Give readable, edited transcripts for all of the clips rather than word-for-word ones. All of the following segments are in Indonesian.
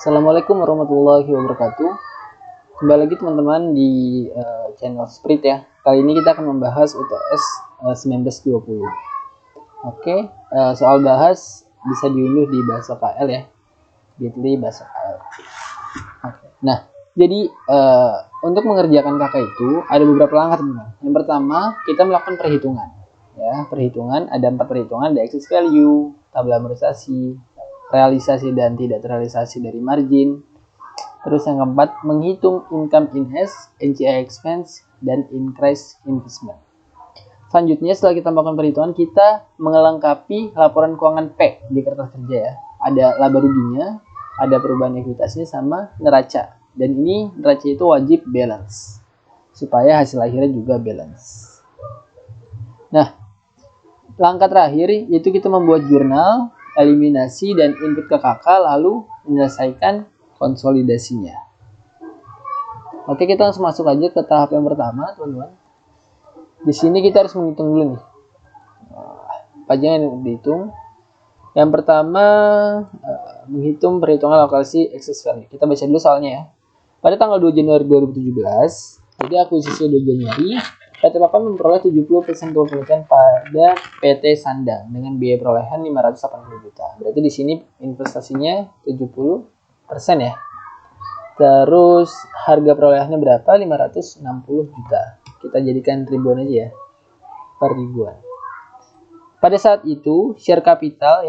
Assalamualaikum warahmatullahi wabarakatuh. Kembali lagi teman-teman di channel Sprint ya. Kali ini kita akan membahas UTS 1920. Oke, soal bahas bisa diunduh di bahasa KL ya. Bit.ly bahasa KL. Oke. Nah, jadi untuk mengerjakan KK itu ada beberapa langkah teman-teman. Yang pertama, kita melakukan perhitungan. Ya, perhitungan ada 4 perhitungan, ada excess value, tabel amortisasi, realisasi dan tidak terrealisasi dari margin. Terus yang keempat, menghitung income in S, NCI expense, dan increase investment. Selanjutnya setelah kita melakukan perhitungan, kita melengkapi laporan keuangan P di kertas kerja ya. Ada laba ruginya, ada perubahan ekuitasnya, sama neraca. Dan ini neraca itu wajib balance, supaya hasil akhirnya juga balance. Nah, langkah terakhir yaitu kita membuat jurnal, eliminasi, dan input ke KK, lalu menyelesaikan konsolidasinya. Oke, kita langsung masuk aja ke tahap yang pertama, teman-teman. Di sini kita harus menghitung dulu nih. Pajaknya yang dihitung. Yang pertama, menghitung perhitungan alokasi excess value. Kita baca dulu soalnya ya. Pada tanggal 2 Januari 2017, jadi akuisisi 2 Januari, PT Papan memperoleh 70% kepemilikan pada PT Sandang dengan biaya perolehan 580 juta. Berarti di sini investasinya 70% ya. Terus harga perolehannya berapa? 560 juta. Kita jadikan ribuan aja ya. Per ribuan. Pada saat itu share capital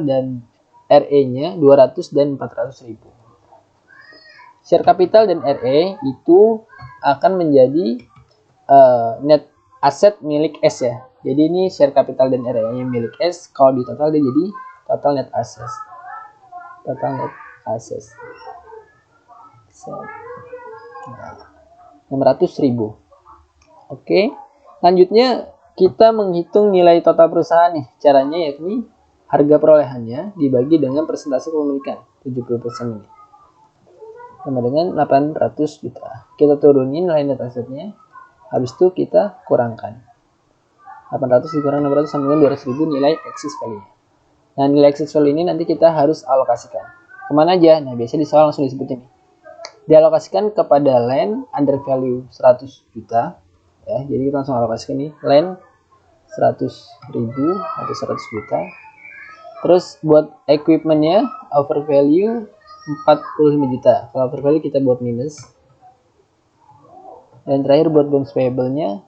dan RE-nya 200 dan 400 ribu. Share capital dan RE itu akan menjadi net aset milik S ya. Jadi ini share capital dan RE-nya milik S. Kalau di total dia jadi total net assets. Total net assets. 600 ribu. Oke. Selanjutnya kita menghitung nilai total perusahaan nih. Caranya yakni harga perolehannya dibagi dengan persentase kepemilikan 70% ini. Sama dengan 800 juta. Kita turunin nilai net asetnya. Habis itu kita kurangkan. 800 dikurang 600 sama dengan 200 ribu nilai excess value. Nah, nilai excess value ini nanti kita harus alokasikan. Kemana aja? Nah, biasanya di soal langsung disebutin nih. Dialokasikan kepada land under value 100 juta. Ya, jadi kita langsung alokasikan nih. Land 100 ribu atau 100 juta. Terus buat equipmentnya over value 45 juta. Kalau over value kita buat minus. Dan terakhir buat bonds payable-nya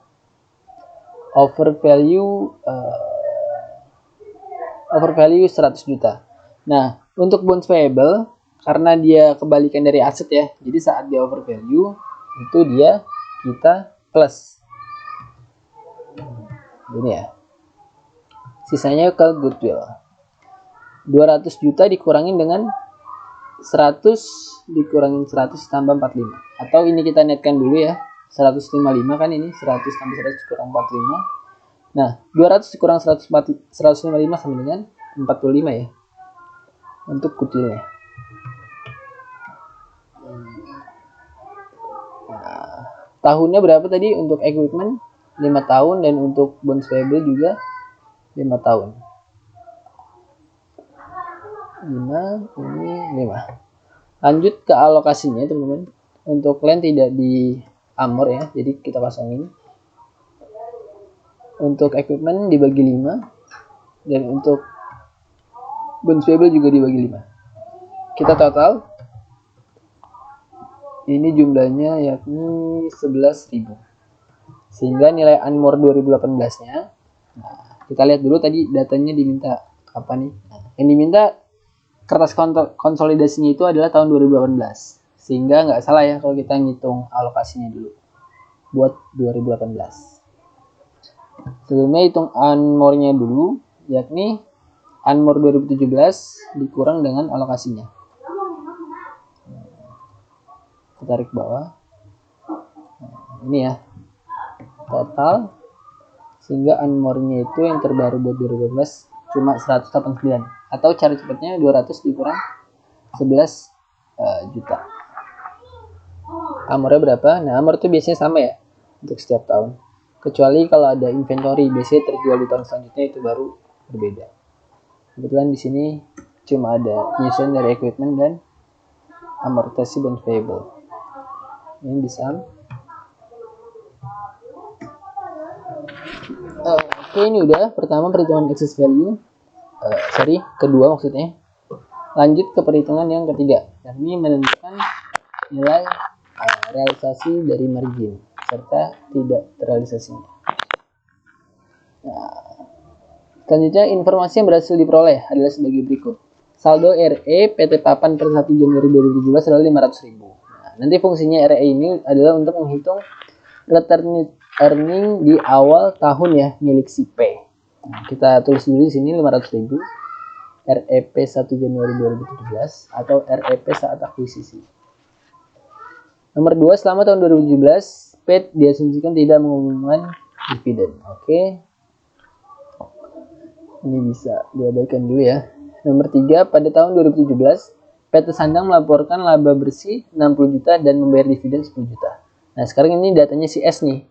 over value 100 juta. Nah, untuk bonds payable karena dia kebalikan dari aset ya. Jadi saat dia over value itu dia kita plus. Ini ya. Sisanya ke goodwill. 200 juta dikurangin dengan 100 dikurangin 100 tambah 45. Atau ini kita netkan dulu ya. 155 kan ini 100 tambah 100 kurang 45. Nah 200 dikurang 155 sama dengan 45 ya untuk goodwillnya. Nah, tahunnya berapa tadi untuk equipment? 5 tahun dan untuk bonds payable juga 5 tahun. 5 ini 5. Lanjut ke alokasinya teman-teman. Untuk land tidak di amor ya, jadi kita kosongin. Untuk equipment dibagi 5 dan untuk bonds payable juga dibagi 5. Kita total ini jumlahnya yakni 11.000. Sehingga nilai Anmor 2018-nya, nah, kita lihat dulu tadi datanya diminta kapan nih. Nah, yang diminta kertas konsolidasinya itu adalah tahun 2018. Sehingga nggak salah ya kalau kita ngitung alokasinya dulu buat 2018. Sebelumnya hitung Anmornya dulu, yakni Anmor 2017 dikurang dengan alokasinya. Kita tarik bawah. Nah, ini ya total, sehingga Anmornya itu yang terbaru buat 2018 cuma 189. Atau cara cepatnya 200 dikurang 11 juta. Amornya berapa? Nah, amor itu biasanya sama ya untuk setiap tahun. Kecuali kalau ada inventory, biasanya terjual di tahun selanjutnya itu baru berbeda. Kebetulan di sini cuma ada penyusunan dari equipment dan amortasi bonds payable. Ini bisa. Oke, ini udah pertama perhitungan excess value. Kedua maksudnya. Lanjut ke perhitungan yang ketiga. Dan ini menentukan nilai realisasi dari margin serta tidak terrealisasinya. Nah, selanjutnya informasi yang berhasil diperoleh adalah sebagai berikut. Saldo RE PT Papan per 1 Januari 2017 adalah 500.000. Nah, nanti fungsinya RE ini adalah untuk menghitung return earning di awal tahun ya milik si P. Nah, kita tulis dulu di sini 500.000 REP 1 Januari 2017 atau REP saat akuisisi. Nomor 2, selama tahun 2017 P diasumsikan tidak mengumumkan dividen. Oke. Ini bisa diabaikan dulu ya. Nomor 3, pada tahun 2017 PT Sandang melaporkan laba bersih 60 juta dan membayar dividen 10 juta. Nah, sekarang ini datanya si S nih.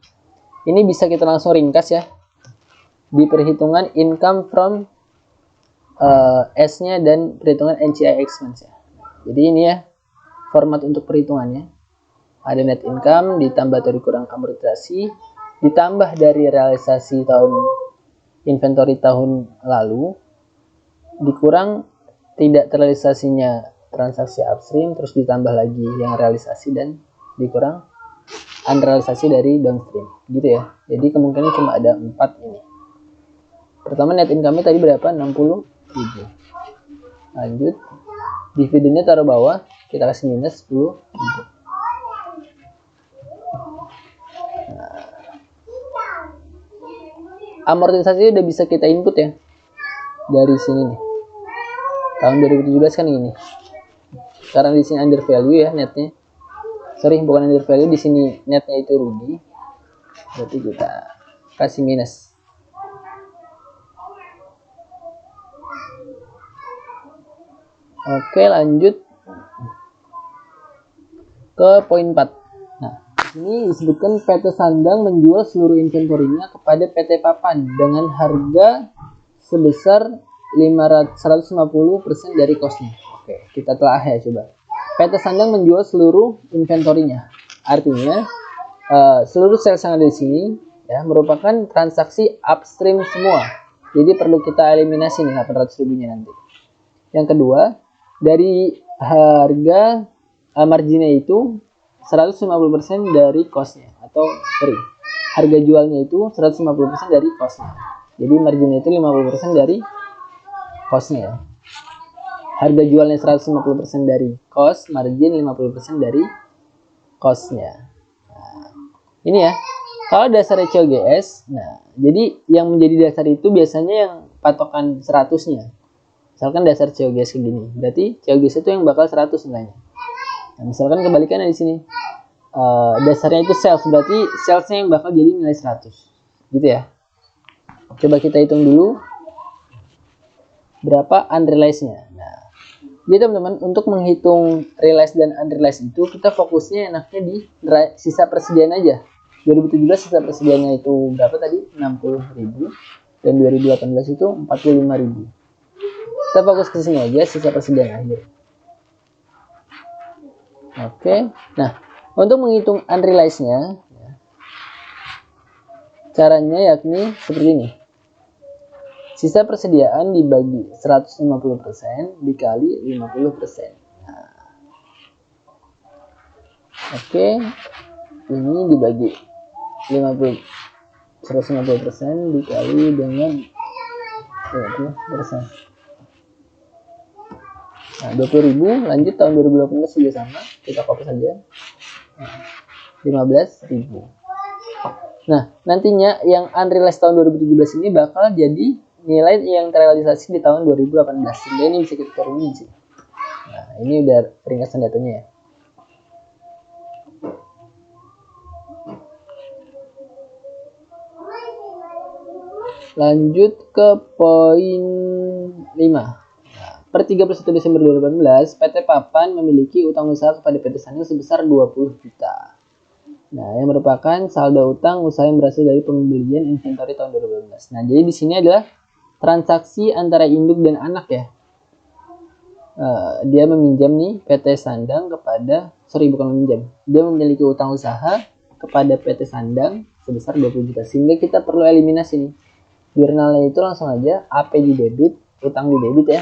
Ini bisa kita langsung ringkas ya. Di perhitungan income from S-nya dan perhitungan NCI expense ya. Jadi ini ya format untuk perhitungannya. Ada net income ditambah atau dikurang amortisasi, ditambah dari realisasi inventory tahun lalu, dikurang tidak terrealisasinya transaksi upstream, terus ditambah lagi yang realisasi dan dikurang unrealisasi dari downstream, gitu ya. Jadi kemungkinan cuma ada 4 ini. Pertama net income-nya tadi berapa? 60.000. Lanjut, dividennya taruh bawah, kita kasih minus 10.000. Amortisasi udah bisa kita input ya dari sini nih. Tahun 2017 kan ini. Sekarang di sini under value ya netnya. Sorry, bukan under value, di sini netnya itu rugi. Berarti kita kasih minus. Oke, lanjut ke poin 4. Nah, ini disebutkan PT Sandang menjual seluruh inventorinya kepada PT Papan dengan harga sebesar 150% dari costnya. Oke, kita telah ya coba. PT Sandang menjual seluruh inventorinya. Artinya seluruh sales yang ada di sini ya merupakan transaksi upstream semua. Jadi perlu kita eliminasi nih 800.000-nya nanti. Yang kedua, dari harga marginnya itu 150% dari costnya atau sorry, harga jualnya itu 150% dari costnya. Jadi marginnya itu 50% dari costnya ya. Harga jualnya 150% dari cost, margin 50% dari costnya. Nah, ini ya. Kalau dasarnya COGS, nah jadi yang menjadi dasar itu biasanya yang patokan 100-nya. Misalkan dasar COGS segini, berarti COGS itu yang bakal 100 nilainya. Nah, misalkan kebalikannya di sini. Dasarnya itu sales, berarti salesnya yang bakal jadi nilai 100. Gitu ya. Coba kita hitung dulu berapa unrealized-nya. Nah, jadi teman-teman, untuk menghitung realized dan unrealized itu kita fokusnya enaknya di sisa persediaan aja. 2017 sisa persediaannya itu berapa tadi? 60.000 dan 2018 itu 45.000. Kita fokus ke sini aja, sisa persediaan akhir. Oke. Nah, untuk menghitung unrealized-nya caranya yakni seperti ini. Sisa persediaan dibagi 150% dikali 50%. Nah. Oke. Ini dibagi 150% dikali dengan 20%. Nah, 20.000, lanjut tahun 2018 juga sama, kita copy saja. 15.000. Nah, nantinya yang unrealized tahun 2017 ini bakal jadi nilai yang terrealisasi di tahun 2018. Sehingga ini bisa kita turunin sih. Nah, ini udah ringkasan datanya ya. Lanjut ke poin 5. Nah, per 31 Desember 2018, PT Papan memiliki utang usaha kepada PT Sandang sebesar 20 juta. Nah, yang merupakan saldo utang usaha yang berasal dari pembelian inventory tahun 2018. Nah, jadi di sini adalah transaksi antara induk dan anak ya. dia meminjam nih PT Sandang kepada, bukan meminjam, dia memiliki utang usaha kepada PT Sandang sebesar 20 juta, sehingga kita perlu eliminasi nih jurnalnya itu. Langsung aja AP di debit, utang di debit ya,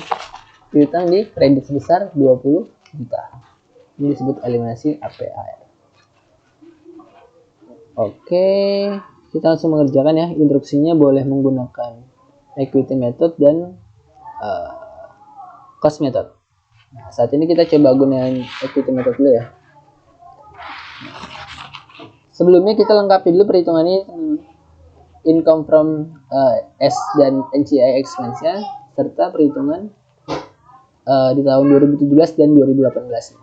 piutang di kredit sebesar 20 juta. Ini disebut eliminasi APAR. Oke, kita langsung mengerjakan ya. Instruksinya boleh menggunakan equity method dan cost method. Nah, saat ini kita coba gunakan equity method dulu ya. Sebelumnya kita lengkapi dulu perhitungannya, income from S dan NCI expense nya, serta perhitungan di tahun 2017 dan 2018 nya.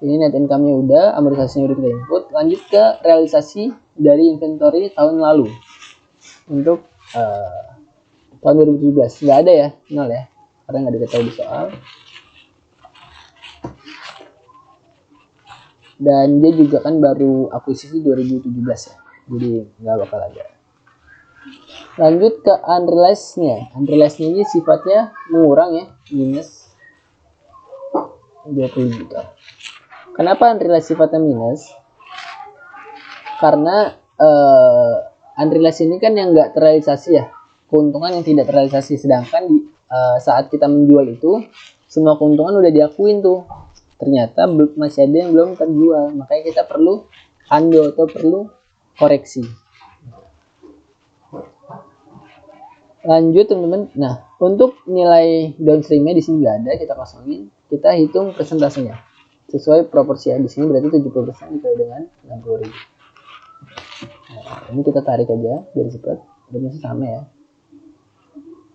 Ini net income-nya udah, amortisasinya udah kita input. Lanjut ke realisasi dari inventory tahun lalu untuk tahun 2017. Nggak ada ya, 0 ya, karena nggak diketahui di soal. Dan dia juga kan baru akuisisi 2017 ya, jadi nggak bakal ada. Lanjut ke unrealized-nya. Unrealized-nya ini sifatnya mengurang ya, minus 20 juta. Kenapa unrealized sifatnya minus? Karena unrealized ini kan yang nggak terrealisasi ya, keuntungan yang tidak terrealisasi. Sedangkan di saat kita menjual itu, semua keuntungan udah diakuin tuh, ternyata masih ada yang belum terjual, makanya kita perlu undo atau perlu koreksi. Lanjut teman-teman. Nah, untuk nilai downstreamnya di sini nggak ada, kita kosongin. Kita hitung persentasenya sesuai proporsi ya. Di sini berarti 70% dikali dengan 60.000. Nah, ini kita tarik aja biar cepat. Masih sama ya.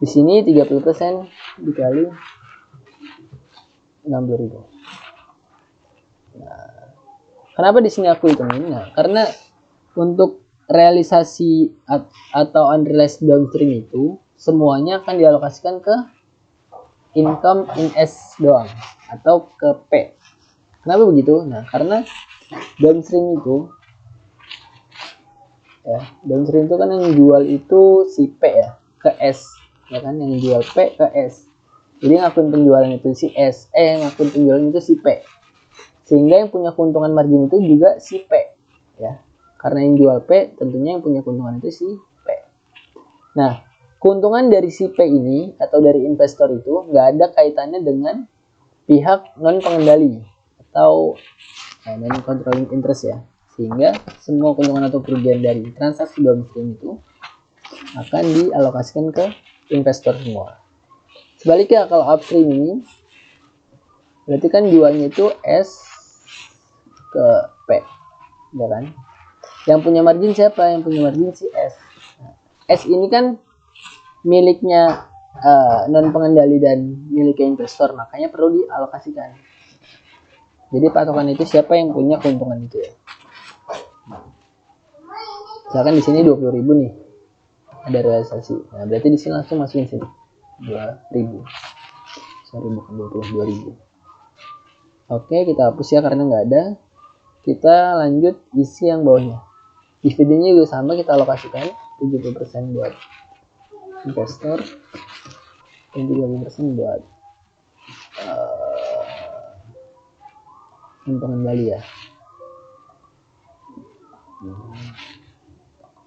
Di sini 30% dikali 60.000. Nah, kenapa di sini aku hitungin? Nah, karena untuk realisasi atau unrealized downstream itu semuanya akan dialokasikan ke income in S doang atau ke P. Kenapa begitu? Nah, karena downstream itu ya, downstream itu kan yang jual itu si P ya, ke S ya kan, yang jual P ke S. Jadi yang akun penjualan itu si S, yang akun penjualan itu si P. Sehingga yang punya keuntungan margin itu juga si P ya. Karena yang jual P, tentunya yang punya keuntungan itu si P. Nah, keuntungan dari si P ini atau dari investor itu nggak ada kaitannya dengan pihak non pengendali atau non controlling interest ya. Sehingga semua keuntungan atau kerugian dari transaksi downstream itu akan dialokasikan ke investor semua. Sebaliknya kalau upstream ini, berarti kan jualnya itu S ke P, ya kan? Yang punya margin siapa? Yang punya margin si S. Nah, S ini kan miliknya non pengendali dan miliknya investor, makanya perlu dialokasikan. Jadi patokan itu siapa yang punya keuntungan itu ya. Misalkan di sini 20.000 nih, ada realisasi. Nah, berarti di sini langsung masukin sini 2.000. Sorry, bukan 22.000. Oke, kita hapus ya karena nggak ada. Kita lanjut isi yang bawahnya. Dividennya juga sama, kita alokasikan 70% buat investor dan 30% buat pengendali ya.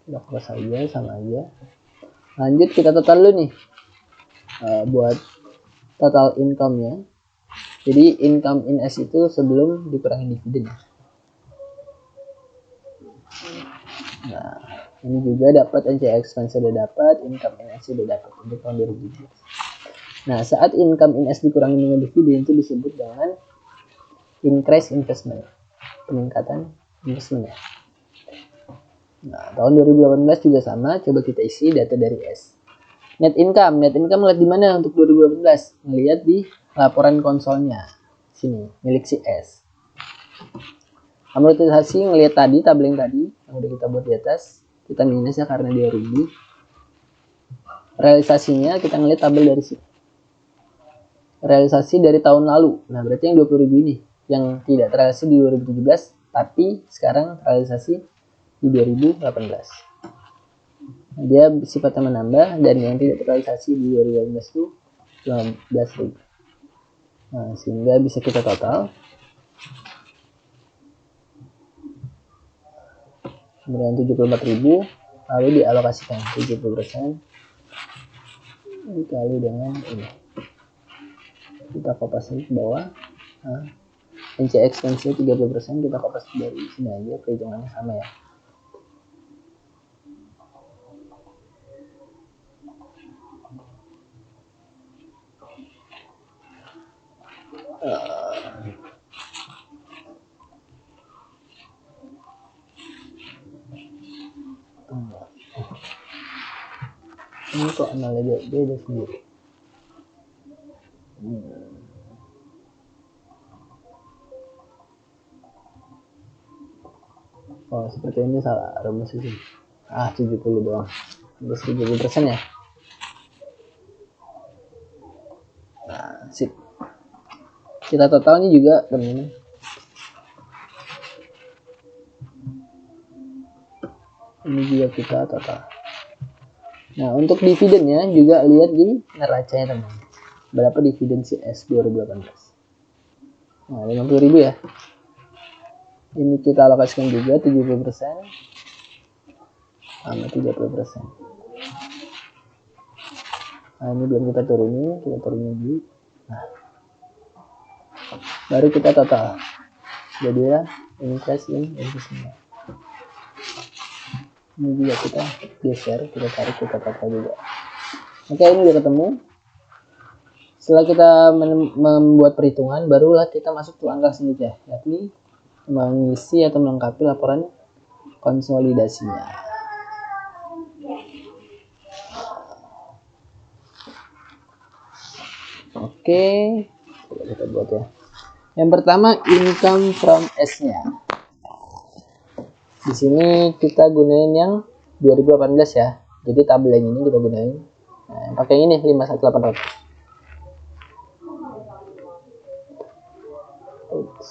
Kita cross aja, sama aja. Lanjut kita total dulu nih buat total income-nya. Jadi income in S itu sebelum dikurangi dividen. Nah, ini juga dapat NCI expense udah dapat, income in S udah dapat untuk tahun 2017. Nah, saat income in S dikurangi dengan dividen itu disebut dengan increase investment, peningkatan investment ya. Nah, tahun 2018 juga sama, coba kita isi data dari S. Net income lihat di mana untuk 2018? Melihat di laporan konsolnya. Sini, milik si S. Amortisasi ngelihat tadi, tabel yang tadi yang udah kita buat di atas, kita minus ya karena dia rugi. Realisasinya kita ngelihat tabel dari sini. Realisasi dari tahun lalu. Nah, berarti yang 20.000 ini yang tidak terrealisasi di 2017, tapi sekarang realisasi di 2018. Dia sifatnya menambah, dan yang tidak terrealisasi di 2018 itu 15.000. Nah, sehingga bisa kita total kemudian 74.000, lalu dialokasikan 70% dikali dengan ini, kita kopas ke bawah. Nah, NC expense 30% kita kopas dari sini aja, perhitungannya sama ya. Ini kok nolnya beda sendiri. Oh, seperti ini salah rumus sih. 70 doang. Terus 70% ya. Nah, sip. Kita totalnya juga teman-teman. Ini juga kita total. Nah, untuk dividennya juga lihat di neracanya teman-teman. Berapa dividen CS 2018? Nah, 50.000 ya. Ini kita alokasikan juga 70% sama 30%. Nah, ini belum kita turunin dulu. Nah, baru kita total. Jadi ya, investment. Ini juga kita geser, kita tarik, kita total juga. Oke, ini udah ketemu. Setelah kita membuat perhitungan, barulah kita masuk ke langkah selanjutnya, yakni mengisi atau melengkapi laporan konsolidasinya. Oke, coba kita buat ya. Yang pertama, income from S-nya. Di sini kita gunain yang 2018 ya. Jadi tabel yang ini kita gunain. Nah, pakai ini 51800. Oops.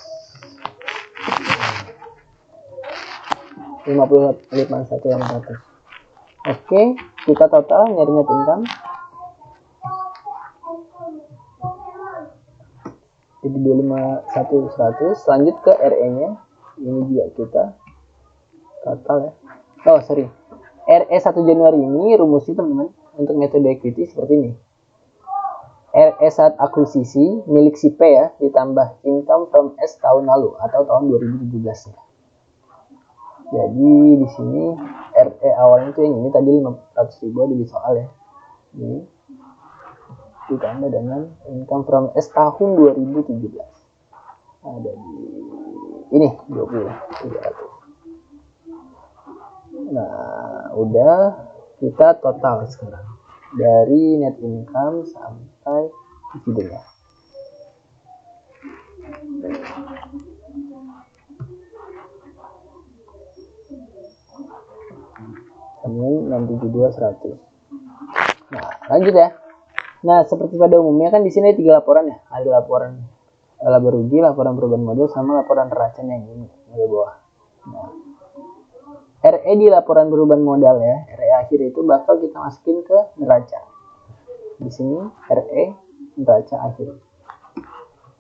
51800. Oke, kita total nyari net income. Jadi 25100. Lanjut ke RE-nya. Ini juga kita total ya. Oh, sorry. RE 1 Januari ini rumusnya teman-teman untuk metode equity seperti ini. RE saat akuisisi milik si P ya, ditambah income from S tahun lalu atau tahun 2017 ya. Jadi di sini RE awalnya itu yang ini tadi 500.000 ada di soal ya. Ini ditambah dengan income from S tahun 2017. Ada di ini 20.300. Nah, udah kita total sekarang dari net income sampai dividennya. Kemudian 672.100. Nah, lanjut ya. Nah, seperti pada umumnya kan di sini ada 3 laporan ya. Ada laporan laba rugi, laporan perubahan modal, sama laporan neraca yang ini di bawah. Nah, RE di laporan perubahan modal ya, RE akhir itu bakal kita masukin ke neraca. Di sini RE neraca akhir.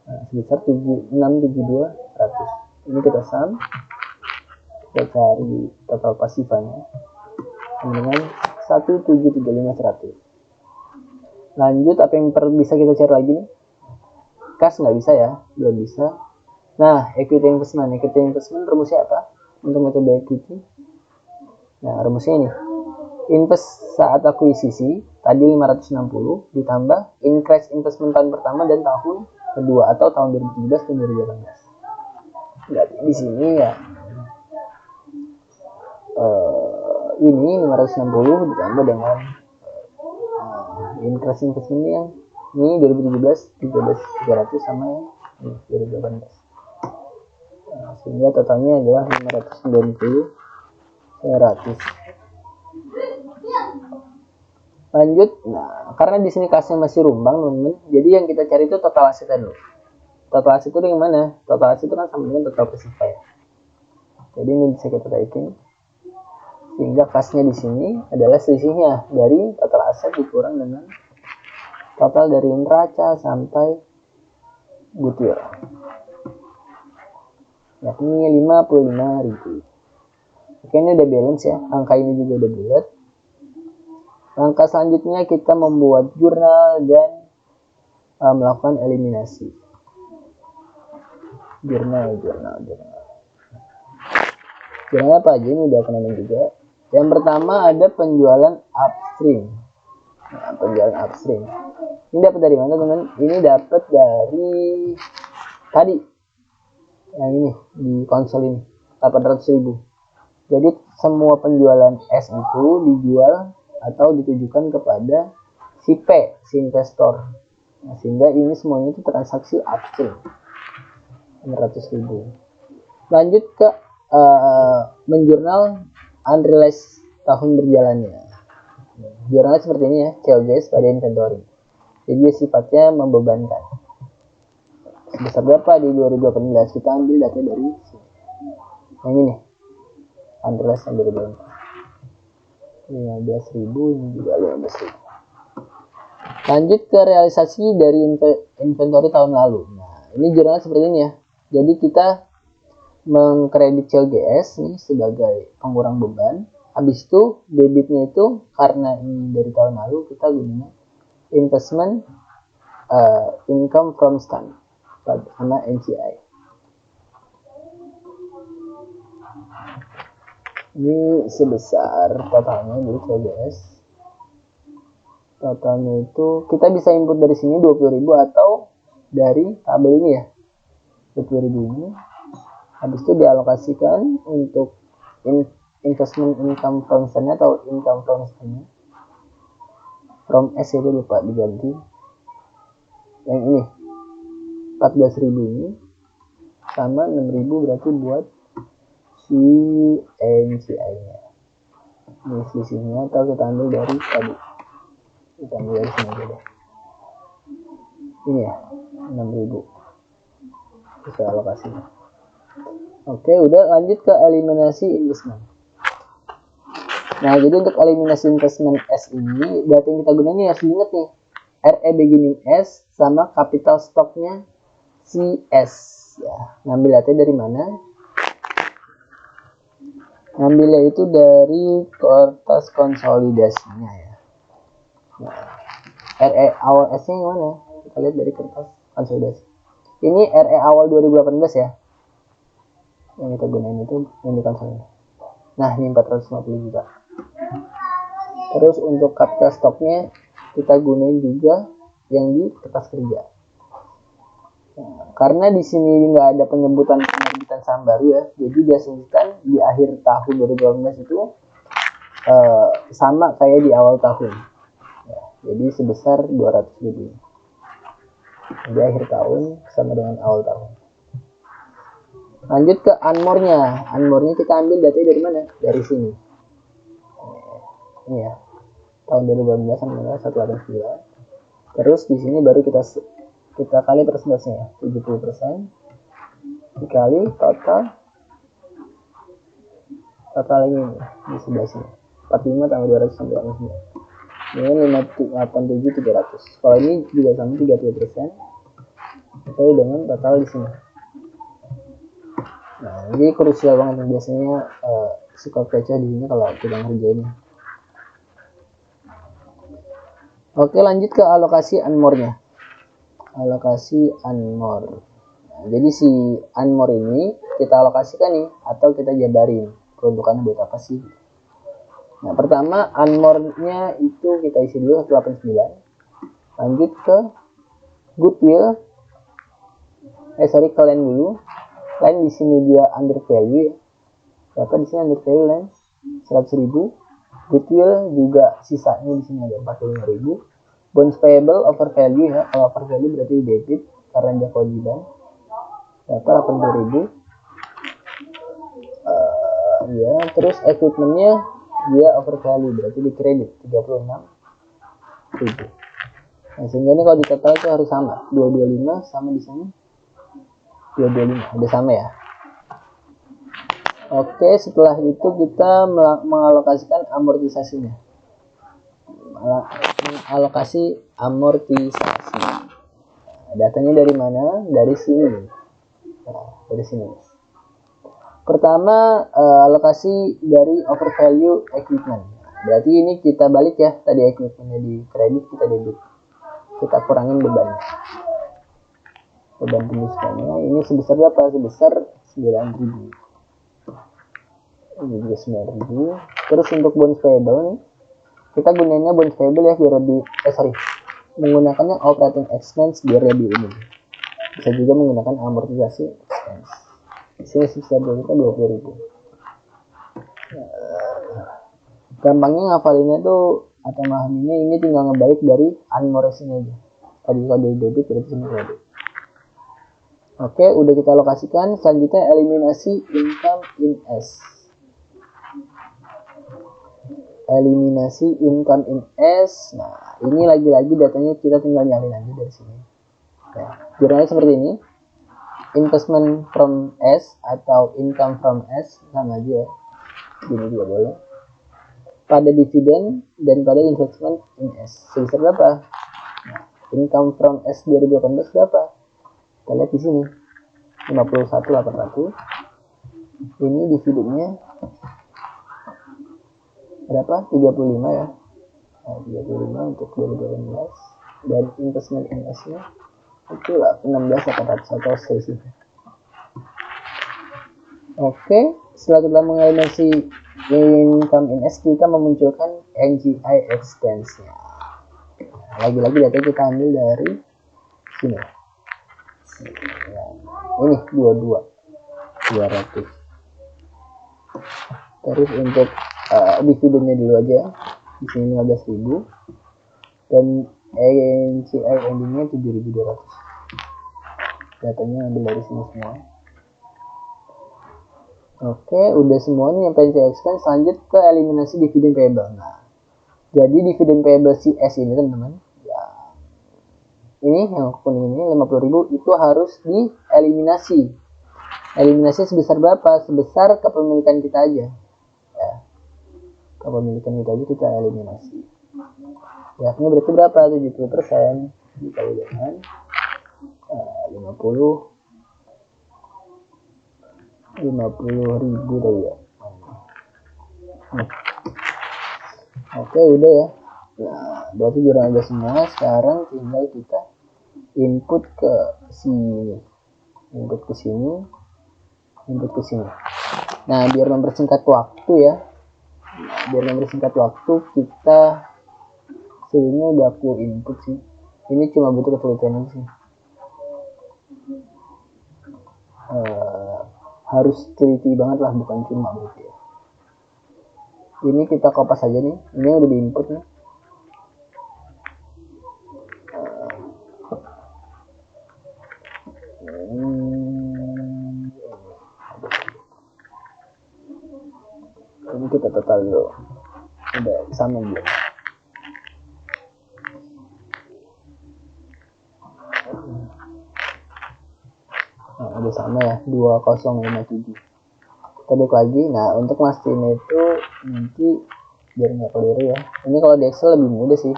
Nah, sebesar 672.100. Ini kita sum. Kita cari total pasifanya dengan 173.500. Lanjut, apa yang bisa kita cari lagi nih? Kas nggak bisa ya, belum bisa. Nah, equity investment rumusnya apa? Untuk metode equity. Nah, rumusnya ini. Invest saat akuisisi tadi 560 ditambah increase investment tahun pertama dan tahun kedua atau tahun 2017 dan 2018. Berarti di sini ya ini 560 ditambah dengan increase investment yang ini 2017 13.300 sama yang 2018. Nah, sehingga totalnya adalah 590.100. Lanjut, nah karena di sini kasnya masih rumbang teman-teman, jadi yang kita cari itu total aset dulu. Total aset itu dari mana? Total aset itu kan sama dengan total pasifa ya. Jadi ini bisa kita taikin, sehingga kasnya di sini adalah selisihnya dari total aset dikurang dengan total dari neraca sampai goodwill, yakni 55.000. Oke, ini udah balance ya, angka ini juga udah bulat. Langkah selanjutnya kita membuat jurnal dan melakukan eliminasi. Jurnal apa aja ini udah kenalin juga. Yang pertama ada penjualan upstream. Nah, penjualan upstream ini dapat dari mana teman? Ini dapat dari tadi yang ini di konsol ini 800.000. Jadi semua penjualan S itu dijual atau ditujukan kepada si P, si investor. Nah, sehingga ini semuanya itu transaksi upstream 600.000. Lanjut ke menjurnal unrealized tahun berjalannya. Jurnalnya seperti ini ya, COGS pada inventory. Jadi sifatnya membebankan. Sebesar berapa di 2018? Kita ambil data dari sini. Yang ini nih, unrealized tahun 2018. 15.000, ini juga 15.000. Lanjut ke realisasi dari inventory tahun lalu. Nah, ini jurnalnya seperti ini ya. Jadi kita mengkredit COGS nih sebagai pengurang beban. Habis itu debitnya itu karena ini dari tahun lalu kita gunakan investment income from stand sama NCI. Ini sebesar totalnya dari COGS. Totalnya itu kita bisa input dari sini 20.000 atau dari tabel ini ya. 20.000 ini. Habis itu dialokasikan untuk investment income from stand atau income from stand. From S itu lupa diganti. Yang ini 14.000 ini sama 6.000 berarti buat si NCI nya. Ini selisihnya atau kita ambil dari tadi. Kita ambil dari sini aja deh. Ini ya 6.000 bisa alokasinya. Oke, udah lanjut ke eliminasi investment. Nah, jadi untuk eliminasi investment S ini, data yang kita gunakan harus diingat nih. RE beginning S sama capital stocknya CS. Ya, ngambil data dari mana? Ngambilnya itu dari kertas konsolidasinya ya. Nah, RE awal S-nya yang mana? Kita lihat dari kertas konsolidasi. Ini RE awal 2018 ya. Yang kita gunain itu yang di konsolnya. Nah, ini 450 juta. Terus untuk capital stocknya kita gunain juga yang di kertas kerja. Nah, karena di sini nggak ada penyebutan penerbitan saham baru ya, jadi diasumsikan di akhir tahun 2018 itu sama kayak di awal tahun. Ya, jadi sebesar 200.000. Di akhir tahun sama dengan awal tahun. Lanjut ke unmore-nya. Unmore-nya kita ambil data dari mana? Dari sini. Ini ya. Tahun 2018 sama 189. Terus di sini baru kita kali persentasenya ya. 70% dikali total ini di sebelah sini. 45 tambah 299. Ini 587.300. Kalau ini juga sama 30%. Sesuai dengan total di sini. Nah, ini krusial banget biasanya suka kecoh di sini kalau kita ngerjainnya. Oke, lanjut ke alokasi unmore-nya. Alokasi unmore. Nah, jadi si unmore ini kita alokasikan nih atau kita jabarin peruntukannya buat apa sih? Nah, pertama unmore-nya itu kita isi dulu 189. Lanjut ke goodwill. Kalian dulu. Lain di sini dia under value ya. Berapa di sini under value lain? 100.000. Goodwill juga sisanya di sini ada 45.000. Bonds payable over value ya. Kalau over value berarti debit karena dia kewajiban. Berapa? 80.000. Ya, terus equipmentnya dia over value berarti di kredit 36.000. Nah, sehingga ini kalau ditotal itu harus sama 225 sama di sini 225 udah sama ya. Oke, setelah itu kita mengalokasikan amortisasinya. alokasi amortisasi. Datanya dari mana? Dari sini. Dari sini. Pertama, alokasi dari overvalue equipment. Berarti ini kita balik ya, tadi equipmentnya di kredit, kita debit. Kita kurangin bebannya. Beban pemasukannya ini sebesar berapa? Sebesar 9.000. Ini juga 9.000. Terus untuk bonds payable nih, kita gunainnya bonds payable ya biar lebih, menggunakannya operating expense biar lebih umum. Bisa juga menggunakan amortisasi expense. Di sini sebesar kita 20.000. Gampangnya ngafalinnya tuh atau memahaminya ini tinggal ngebalik dari unmortising aja. Tadi kalau dari debit berarti sini kredit. Oke, udah kita alokasikan. Selanjutnya eliminasi income in S. Eliminasi income in S. Nah, ini lagi-lagi datanya kita tinggal nyalin aja dari sini. Ya, jurnalnya seperti ini. Investment from S atau income from S sama aja. Ini juga boleh. Pada dividen dan pada investment in S. Sebesar berapa? Nah, income from S 2018 berapa? Kita lihat di sini. 51.800. Ini dividennya berapa? 35 ya. Nah, 35 untuk 2018 dan investment in S-nya itu 16.800 atau selisih. Oke, setelah kita mengeliminasi income in S, kita memunculkan NGI expense-nya. Lagi-lagi data kita ambil dari sini. Ini 200. Terus untuk dividennya dulu aja. Di sini 15.000 dan NGI endingnya 7.200. Datanya ambil dari sini semua. Oke, udah semua nih yang NGI expense. Lanjut ke eliminasi dividen payable. Nah, jadi dividen payable si S ini teman-teman, ya, ini yang kuning ini 50.000 itu harus dieliminasi. Eliminasi sebesar berapa? Sebesar kepemilikan kita aja. Ya, kepemilikan kita aja kita eliminasi. Ya, ini berarti berapa? 70%. Dikali dengan 50.000 tadi ya. Oke, udah ya. Nah, berarti jurnal udah semua. Sekarang tinggal kita input ke sini. Input ke sini. Nah, biar mempersingkat waktu ya. Kita sebenarnya udah aku input sih. Ini cuma butuh ketelitian aja sih. Harus teliti banget lah, bukan cuma gitu ya. Ini kita kopas aja nih. Ini udah di input nih. Ini kita total dulu. Udah sama belum? Nah, udah sama ya, 2057. Kita balik lagi. Nah, untuk mastiin itu nanti biar nggak keliru ya. Ini kalau di Excel lebih mudah sih.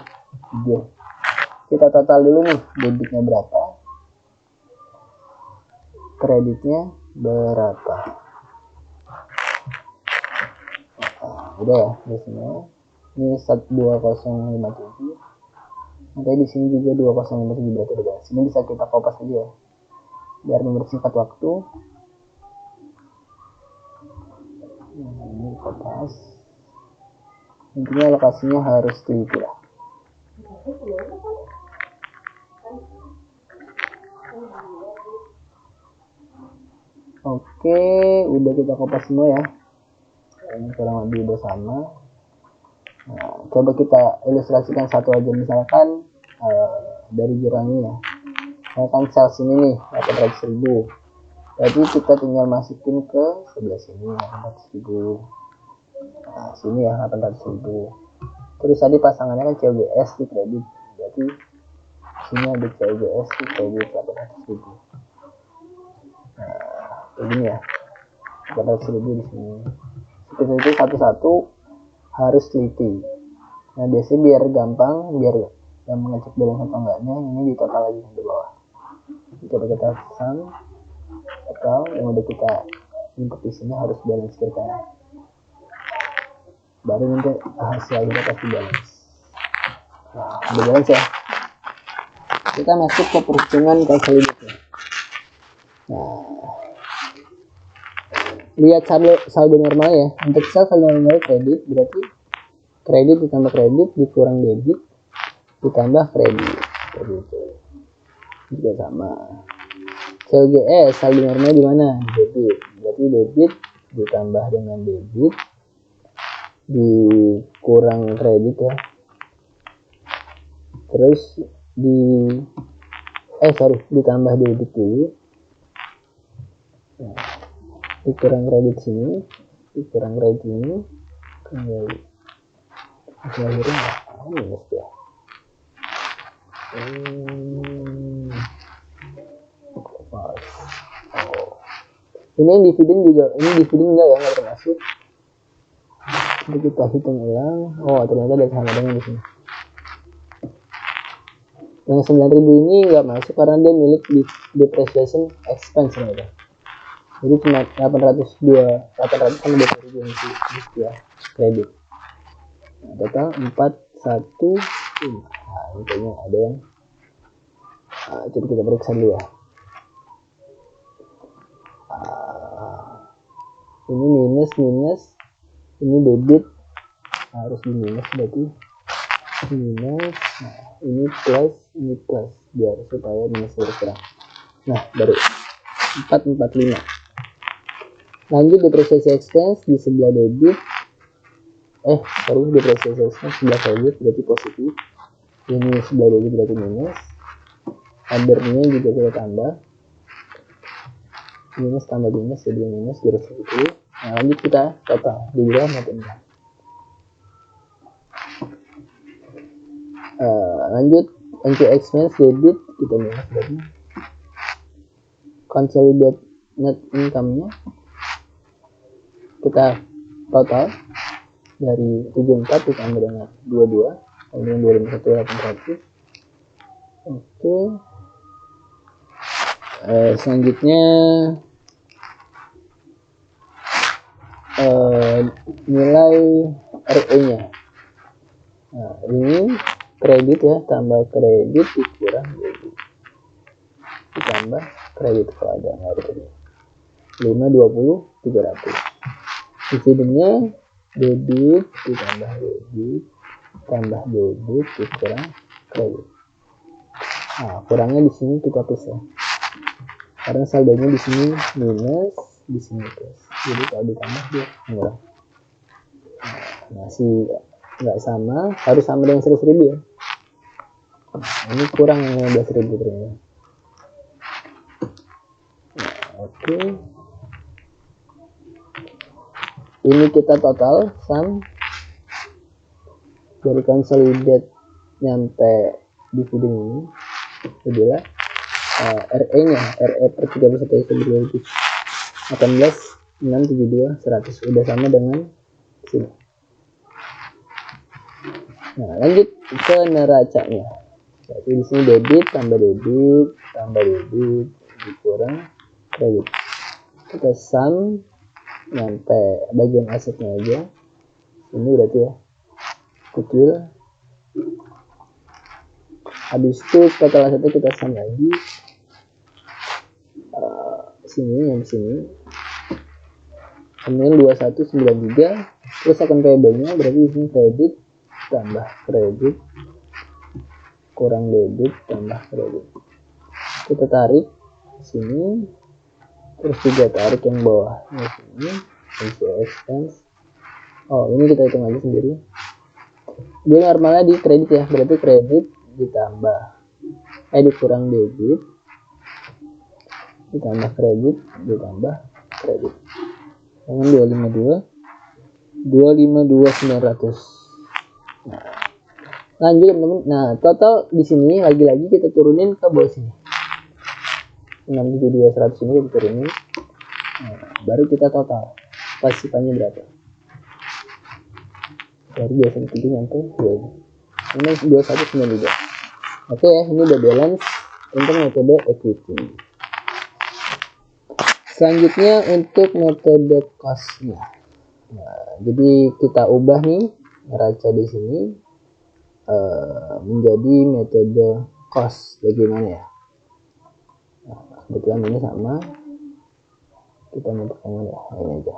Kita total dulu nih, debitnya berapa, kreditnya berapa. Udah ya, di sini. Ini 2057. Nanti di sini juga 2057 berarti udah beres. Ini bisa kita kopas aja ya, biar mempersingkat waktu. Ini kopas. Intinya lokasinya harus teliti lah. Oke, udah kita kopas semua ya. Ini kurang lebih udah sama. Nah, coba kita ilustrasikan satu aja, misalkan dari jurnalnya ya. Misalkan sales ini nih 800.000. Jadi kita tinggal masukin ke sebelah sini 800.000. Nah, sini ya 800.000. Terus tadi pasangannya kan COGS di kredit. Berarti sini ada COGS di kredit 800.000. Nah, begini ya. 800.000 di sini. Seperti itu satu-satu harus teliti. Nah biasanya biar gampang yang mengecek balance atau enggaknya, ini di total lagi di bawah. Coba kita sum total yang udah kita input di sini harus balance kiri kanan, baru nanti hasil kita kasih balance. Nah udah balance ya, kita masuk ke perhitungan consolidated. Nah lihat saldo normal ya. Untuk saldo normal kredit berarti kredit ditambah kredit dikurang debit ditambah kredit, seperti itu. Juga sama. COGS saldo normal di mana? Debit. Berarti debit ditambah dengan debit dikurang kredit ya. Terus ditambah debit dulu. Nah, dikurang kredit sini, dikurang kredit ini, kembali. Akhirnya minus ya. Ini dividen juga, ini dividen enggak ya, nggak termasuk. Jadi kita hitung ulang. Oh ternyata ada sama dengan di sini. Yang 9.000 ini nggak masuk karena dia milik depreciation expense ya. Jadi cuma 800 sama 20.000 ya kredit. Nah, total 415. Nah ini kayaknya ada yang coba kita periksa dulu ya. Ini minus, ini debit harus di minus, berarti minus. Nah ini plus biar supaya minus berkurang. Nah baru 445. Lanjut depreciation expense di sebelah debit, depreciation expense sebelah kredit berarti positif, ini sebelah debit berarti minus. Othernya juga kita tambah, minus tambah minus jadi minus 210. Nah lanjut kita total di dalam matematika. Lanjut NC expense debit kita minus, berarti consolidate net income nya kita total dari 74 ditambah dengan 22 kemudian 251.800. Oke. Selanjutnya nilai RE nya. Nah ini kredit ya, tambah kredit dikurang debit ditambah kredit kalau ada nggak 520 300. Dividennya debit ditambah debit tambah debit dikurang kredit. Nah kurangnya di sini kita plus ya, karena saldonya di sini minus, di sini plus. Jadi kalau ditambah dia murah. Masih nggak sama, harus sama dengan 100.000 ya. Ini kurang 15.000 ternyata. Oke. Ini kita total sum dari consolidate nyampe dividen ini adalah RE nya, RE per 31 Desember 2018 672 100 udah sama dengan sini. Nah lanjut ke neracanya. Jadi di sini debit tambah debit dikurang kredit. Kita sum nyampe bagian asetnya aja. Ini berarti ya kecil. Habis itu total asetnya kita sum lagi. Sini kemudian 2193 terus akan payable-nya berarti di sini kredit tambah kredit kurang debit tambah kredit. Kita tarik sini terus juga tarik yang bawah sini expense. Oh ini kita hitung aja sendiri. Dia normalnya di kredit ya, berarti kredit ditambah dikurang debit ditambah kredit ditambah kredit dengan 252.900. Nah, lanjut teman-teman. Nah, total di sini lagi-lagi kita turunin ke bawah sini. 672.100 ini kita turunin. Nah, baru kita total pasifannya berapa. dari 21 nyampe 2 ini 2192. Oke ya, ini udah balance untuk metode equity. Selanjutnya untuk metode costnya. Nah, jadi kita ubah nih neraca di sini menjadi metode cost. Bagaimana ya? Nah, kebetulan ini sama. Kita mau pakai mana ya? Ini aja.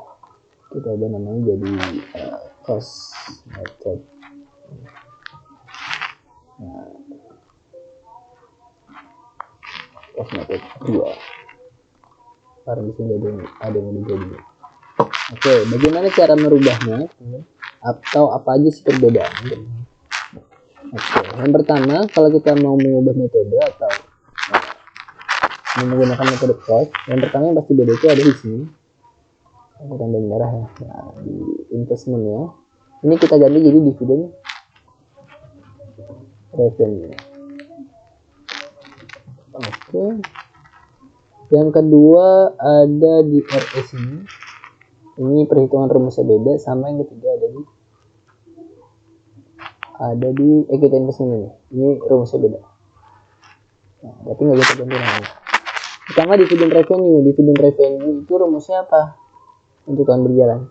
Kita ubah namanya jadi cost method. Nah, cost method 2. Karena di sini ada yang udah jadi. Oke, bagaimana cara merubahnya? Atau apa aja sih perbedaannya? Oke, yang pertama, kalau kita mau mengubah metode atau menggunakan metode cost, yang pertama yang pasti beda itu ada di sini, tanda merah ya. Nah, di investment ya, ini kita ganti jadi dividen revenue. Oke, yang kedua ada di RS ini perhitungan rumusnya beda, sama yang ketiga ada di equity investment ini rumusnya beda. Nah, tapi nggak bisa ganti namanya. Pertama dividen revenue itu rumusnya apa untuk tahun berjalan?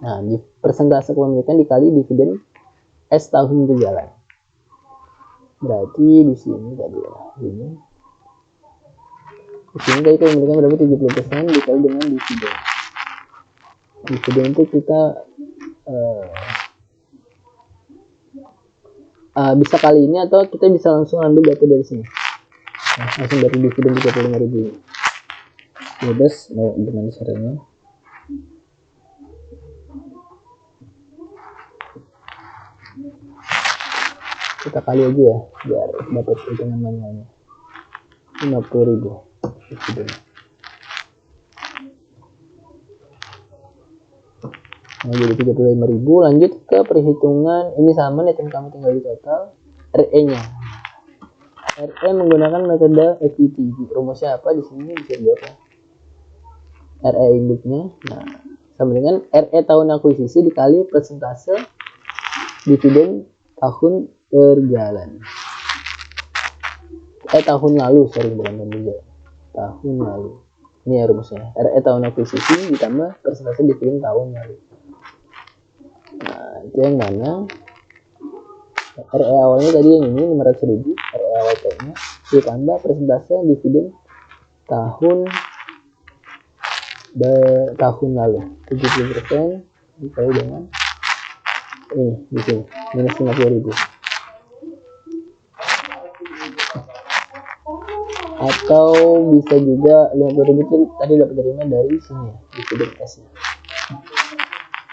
Nah, di persentase kepemilikan dikali dividen S tahun berjalan. Berarti di sini tadi ya, ini. Di sini tadi kepemilikan berapa 70% dikali dengan dividen. Dividen itu kita bisa kali ini atau kita bisa langsung ambil data dari sini. Nah, langsung dari dividen 35.000 ini. Bebas mau gimana caranya? Kita kali aja ya biar dapat hitungan manualnya. 50.000 dividen. Nah, jadi 35.000. Lanjut ke perhitungan ini sama net income tinggal di total RE nya. RE menggunakan metode equity. Rumusnya apa di sini bisa dilihat ya. RE induknya. Nah, sama dengan RE tahun akuisisi dikali persentase dividen tahun berjalan. Tahun lalu, sorry bukan tahun berjalan. Tahun lalu. Ini ya rumusnya. RE tahun akuisisi ditambah persentase dividen tahun lalu. Nah, itu yang mana? RE awalnya tadi yang ini 500.000, RE awal nya ditambah persentase dividen tahun lalu 70% dikali dengan ini di sini minus 50.000. Atau bisa juga 50.000 itu tadi dapat terima dari sini ya, dividen S nya.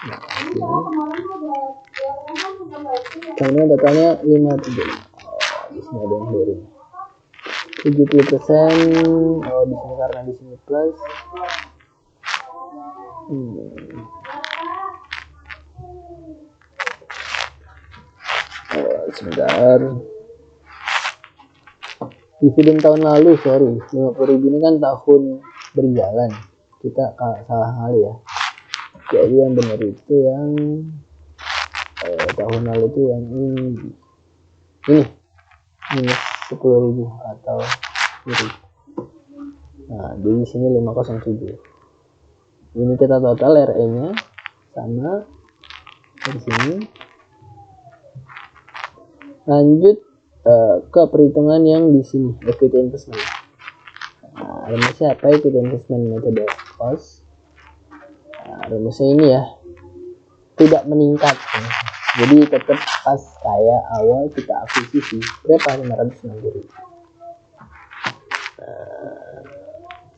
Nah, sini. Kemudian totalnya 53. Di sini ada yang dari 70%. Di sini karena di sini plus. Sebentar. Dividen tahun lalu, sorry, 50.000 ini kan tahun berjalan. Kita salah kali ya. Jadi yang benar itu yang tahun lalu itu yang ini minus 10.000 atau 10.000. Nah, di sini 507. Ini kita total RE nya sama di sini. Lanjut ke perhitungan yang di sini equity investment. Nah, rumusnya apa equity investment metode cost? Nah, rumusnya ini ya, tidak meningkat. Jadi tetap pas kayak awal kita akuisisi berapa 560.000.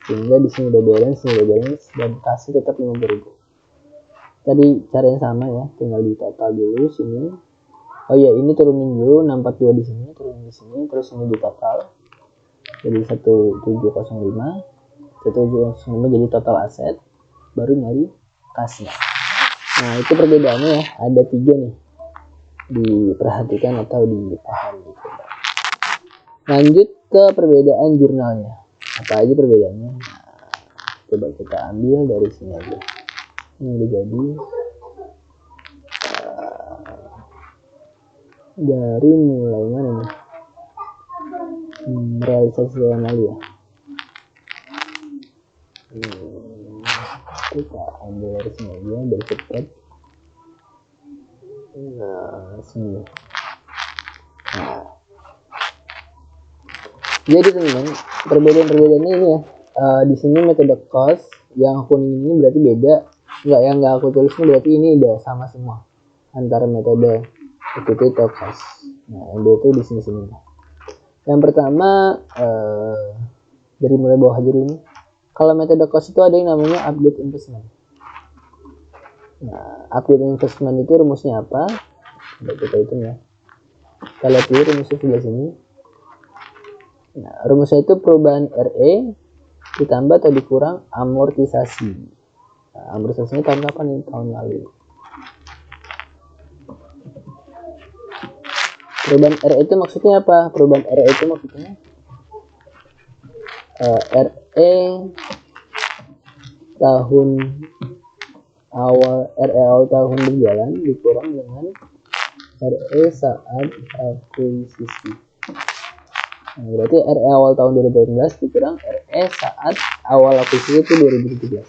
Sehingga di sini udah balance dan kasih tetap 50.000. Tadi cara yang sama ya, tinggal di total dulu sini. Oh iya, ini turunin dulu 642 di sini, turunin di sini, terus ini di total. Jadi 1705 jadi total aset, baru nyari kasnya. Nah, itu perbedaannya ya, ada 3 nih. Diperhatikan atau dipahami. Lanjut ke perbedaan jurnalnya. Apa aja perbedaannya? Nah, coba kita ambil dari sini aja. Ini udah jadi. dari mulai mana nih? Realisasi tahun lalu ya. Kita ambil dari sini aja biar cepat. Nah, sini. Nah, jadi teman-teman, perbedaan-perbedaannya ini ya. Di sini metode cost yang kuning ini berarti beda. Yang nggak aku tulis ini berarti ini udah sama semua antara metode equity atau cost. Nah, yang beda itu di sini-sini. Yang pertama dari mulai bawah aja dulu nih. Kalau metode cost itu ada yang namanya update investment. Nah, update investment itu rumusnya apa? Coba kita hitung ya. Kita lihat dulu rumusnya sebelah sini. Nah, rumusnya itu perubahan RE ditambah atau dikurang amortisasi. Nah, amortisasinya tahun kapan nih? Tahun lalu. Perubahan RE itu maksudnya apa? Perubahan RE itu maksudnya RE tahun awal tahun berjalan dikurang dengan RE saat akuisisi. Nah, berarti RE awal tahun 2018 dikurang RE saat awal akuisisi itu 2017.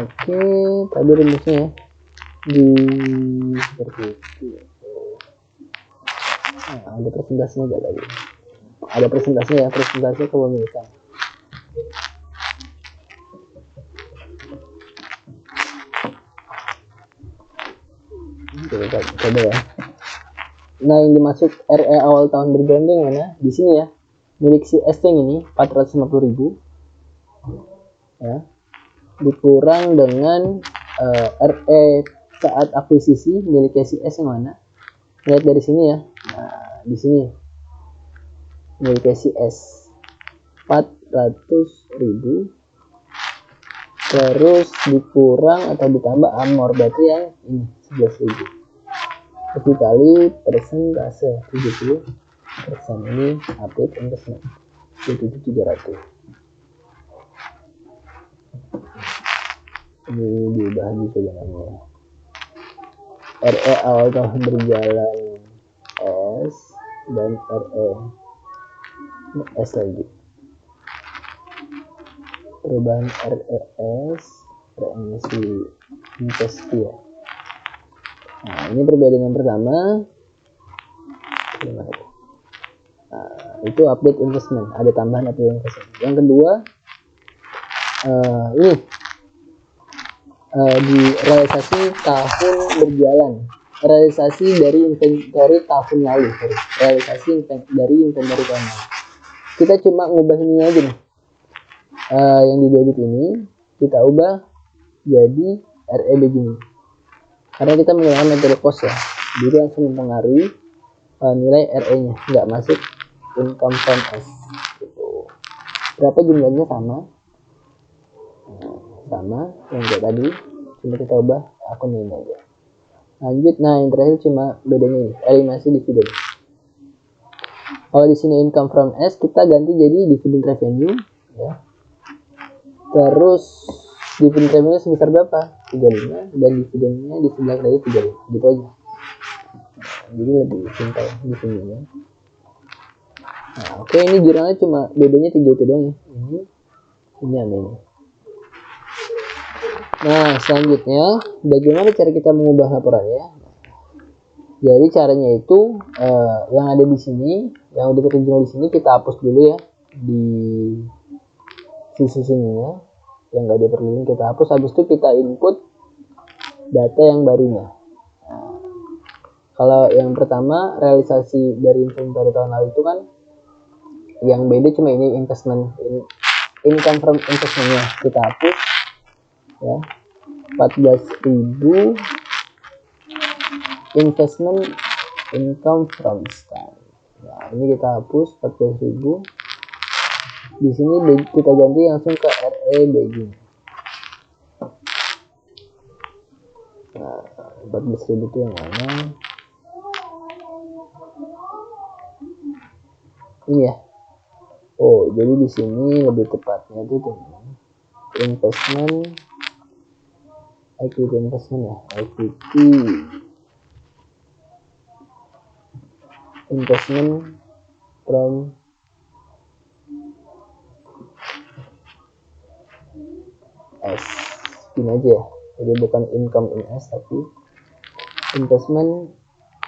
Oke, tadi rumusnya ya. Seperti itu. Nah, ada presentasinya enggak tadi? Ada presentasinya ya, presentasi kepemilikan. Coba ya. Nah, yang dimaksud RE awal tahun berjalan yang mana? Di sini ya. Milik si S ini 450.000 ya. Dikurang dengan RE saat akuisisi milik si S yang mana? Lihat dari sini ya. Nah, di sini milik si S 400.000 terus dikurang atau ditambah amor, berarti yang ini 11.000 dikali persentase 70%. Ini update investment 7.300. Ini diubah di sebenarnya RE awal tahun berjalan S dan RE S lagi. Perubahan RES remisi investi ya. Nah, ini perbedaan yang pertama. Nah, itu update investment, ada tambahan atau investment. Yang kedua ini di realisasi tahun berjalan, realisasi dari inventory tahun lalu, realisasi dari inventory tahun lalu. Kita cuma ngubah ini aja nih. Yang di debit ini kita ubah jadi RE begini karena kita menggunakan metode cost ya, jadi langsung mempengaruhi nilai RE nya, nggak masuk income from S gitu. Berapa jumlahnya sama yang kayak tadi, cuma kita ubah akun ini aja. Lanjut. Nah, yang terakhir cuma bedanya ini eliminasi dividen. Kalau di sini income from S kita ganti jadi dividend revenue ya. Terus dividend revenue sebesar berapa? 35 dan dividennya di sebelah kiri 35. Gitu aja. Jadi lebih simpel di sini ya. Nah, oke, ini jurnalnya cuma bedanya 3 itu doang ya. Ini sama ini. Nah, selanjutnya bagaimana cara kita mengubah laporannya? Jadi caranya itu yang ada di sini, yang udah terjun di sini kita hapus dulu ya di sisi sininya, yang nggak diperlukan kita hapus. Habis itu kita input data yang barunya. Nah, kalau yang pertama realisasi dari inventory tahun lalu itu kan yang beda cuma ini investment, income from investmentnya kita hapus ya, 14.000 investment income from stand. Nah, ini kita hapus 14.000. Di sini kita ganti langsung ke RE begini. Nah, 14.000 itu yang mana? Ini ya. Oh, jadi di sini lebih tepatnya itu investment equity investment ya, equity investment from S ini aja ya, jadi bukan income in S tapi investment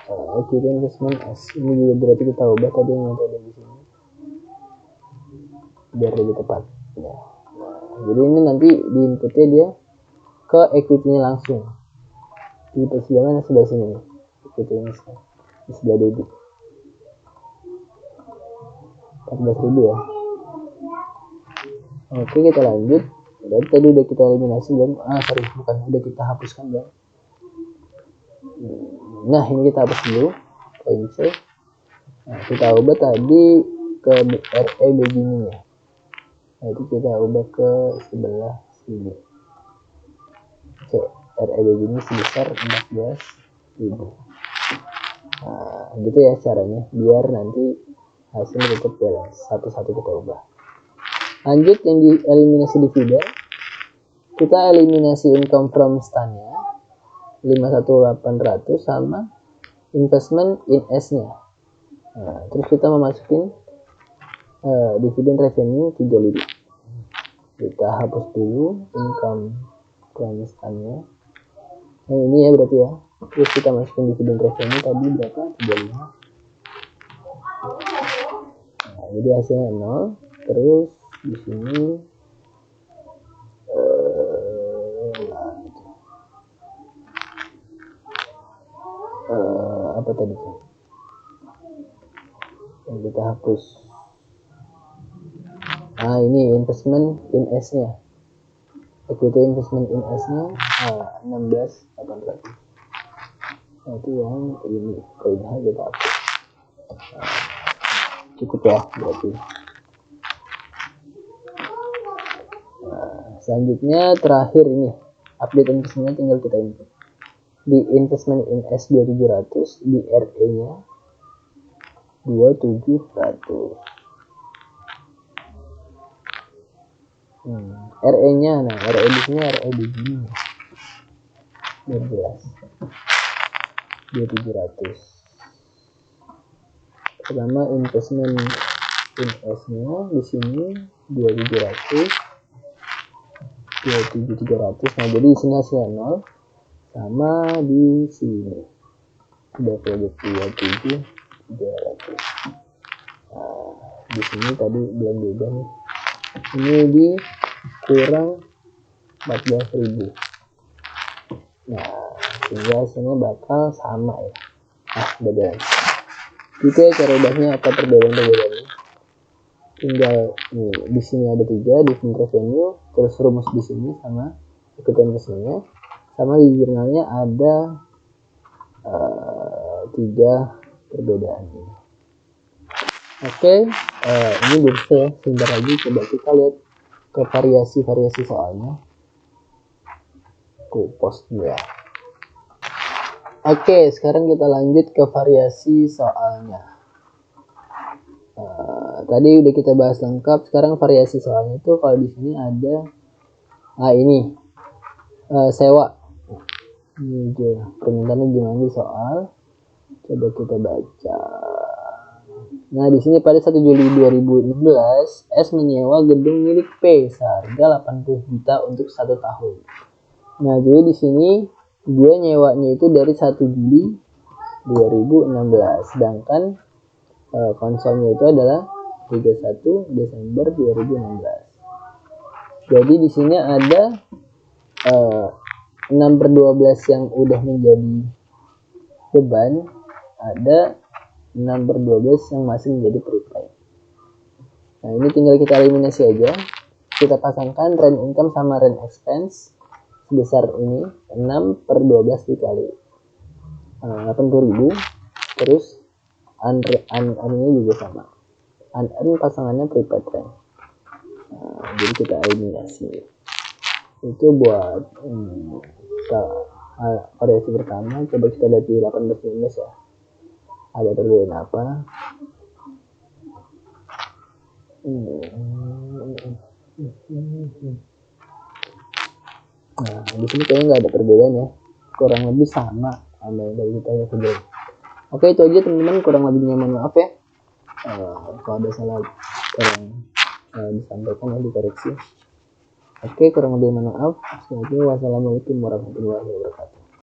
equity investment S. Ini juga berarti kita ubah tadi yang ada di sini biar lebih tepat ya. Nah, jadi ini nanti di inputnya dia ke equity-nya langsung di persidangan sebelah sini nih, equity-nya di sebelah debit 14.000 ya. Oke, kita lanjut. Dan tadi udah kita eliminasi belum? Bukan, udah kita hapuskan belum? Nah, ini kita hapus dulu poin C. Nah, kita ubah tadi ke RE begini ya. Jadi kita ubah ke sebelah sini. C, RE begini sebesar 14.000. Nah, gitu ya caranya, biar nanti hasilnya tetap balance. Satu-satu kita ubah. Lanjut yang di eliminasi dividen, kita eliminasi income from stand-nya 51800 sama investment in S-nya. Nah, terus kita memasukin dividen revenue 3.000. Kita hapus dulu income from stand-nya. Nah, ini ya berarti ya. Terus kita masukin dividen revenue tadi berapa? 35. Nah, jadi hasilnya 0. Terus di sini apa tadi yang kita hapus? Nah, ini investment in S nya, equity investment in S nya 16.800. Nah, itu yang ini koinnya kita hapus. Nah, cukup ya berarti. Selanjutnya terakhir ini update investmentnya tinggal kita input di investment in S 2700, di RE nya 2700. RE nya, nah RE di sini RE begini biar jelas 2700. Pertama investment in S nya di sini 2700, 27300. Nah, jadi di sini hasilnya 0 sama di sini udah project 27300. Nah, di sini tadi belum diubah nih, ini di kurang 14.000. Nah, sehingga hasilnya bakal sama ya. Udah beres. Gitu ya cara ubahnya. Apa perbedaan-perbedaannya? Tinggal nih, di sini ada 3 dividen revenue, terus rumus di sini sama equity investmentnya, sama di jurnalnya ada 3 perbedaan ini. Oke, ini belum selesai ya, sebentar lagi coba kita lihat ke variasi soalnya. Aku post dulu ya. Oke, sekarang kita lanjut ke variasi soalnya. Tadi udah kita bahas lengkap. Sekarang variasi soalnya itu kalau di sini ada ini sewa. Ini aja permintaannya gimana di soal. Coba kita baca. Nah, di sini pada 1 Juli 2016 S menyewa gedung milik P seharga 80 juta untuk 1 tahun. Nah, jadi di sini dia nyewanya itu dari 1 Juli 2016, sedangkan konsolnya itu adalah 31 Desember 2016. Jadi di sini ada 6/12 yang udah menjadi beban, ada 6/12 yang masih menjadi prepaid. Nah, ini tinggal kita eliminasi aja. Kita pasangkan rent income sama rent expense sebesar ini 6/12 dikali 80.000. Terus unearned juga sama. Unearned pasangannya prepaid rent. Nah, jadi kita eliminasi. Itu buat variasi pertama. Coba kita lihat di 18-19 ya. Ada perbedaan apa? Nah, di sini kayaknya nggak ada perbedaan ya. Kurang lebih sama yang tadi kita lihat sebelum. Oke, itu aja teman-teman, kurang lebihnya mohon maaf ya. Kalau ada salah tolong disampaikan ya, dikoreksi. Oke, kurang lebih mohon maaf. Wassalamualaikum warahmatullahi wabarakatuh.